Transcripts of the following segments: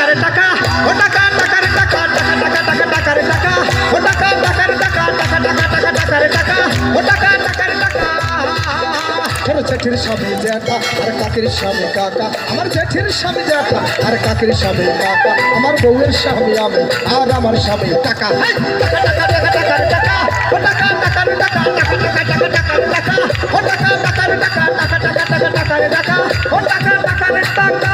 টাকার টাকা ও টাকা টাকার টাকা টাকা টাকা টাকা টাকার টাকা ও টাকা টাকার টাকা টাকা টাকা টাকা টাকার টাকা ও টাকা টাকার টাকা আমার জেঠির স্বামী জ্যাঠা আর কাকের স্বামী কাকা আমার জেঠির স্বামী জ্যাঠা আর কাকের স্বামী কাকা আমার বউয়ের স্বামী আমি আর আমার স্বামী টাকা টাকা টাকা টাকা টাকার টাকা ও টাকা টাকার টাকা টাকা টাকা টাকা টাকার টাকা ও টাকা টাকার টাকা টাকা টাকা টাকা টাকার টাকা ও টাকা টাকার টাকা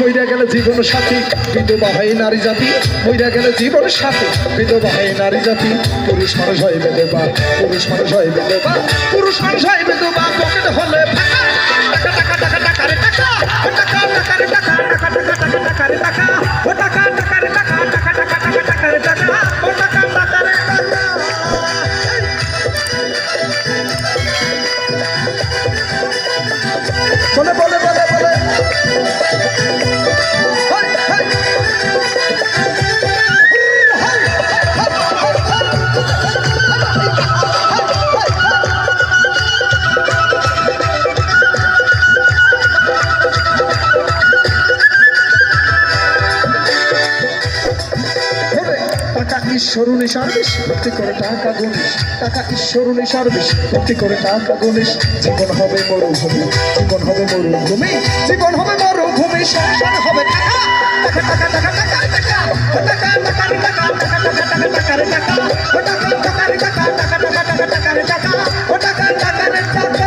মইরা গেলে জীবন সাথী বিধবা হয় নারী জাতি মইরা গেলে জীবন সাথী বিধবা হয় নারী জাতি পুরুষ মানুষ হয় বিধবা পুরুষ মানুষ হয় বিধবা পুরুষ মানুষ হয় বিধবা পকেট হলে টাকা টাকা টাকা টাকার টাকা ও টাকা টাকার টাকা টাকা টাকা টাকা টাকার টাকা ও টাকা টাকার টাকা টাকা টাকা টাকা টাকার টাকা ও টাকা টাকার টাকা বলে বলে বলে বলে ঈশ্বরুনি সার্ভিস ভর্তি করে টাকা গুনিস টাকা ঈশ্বরুনি সার্ভিস ভর্তি করে টাকা গুনিস জীবন হবে মরুভূমি জীবন হবে মরুভূমি জীবন হবে মরুভূমি সংসার হবে টাকা টাকা টাকা টাকা টাকা টাকা টাকা টাকা টাকা টাকা টাকা টাকা টাকা ও টাকা টাকার টাকা টাকা টাকা টাকা টাকার টাকা ও টাকা টাকার টাকা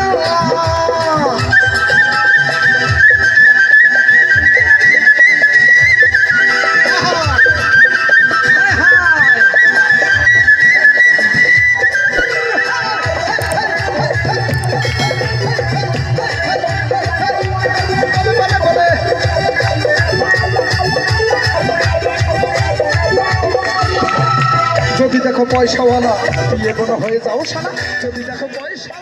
যদি দেখো পয়সাওয়ালা বিয়ে কোনো হয়ে যাও সানা যদি দেখো পয়সা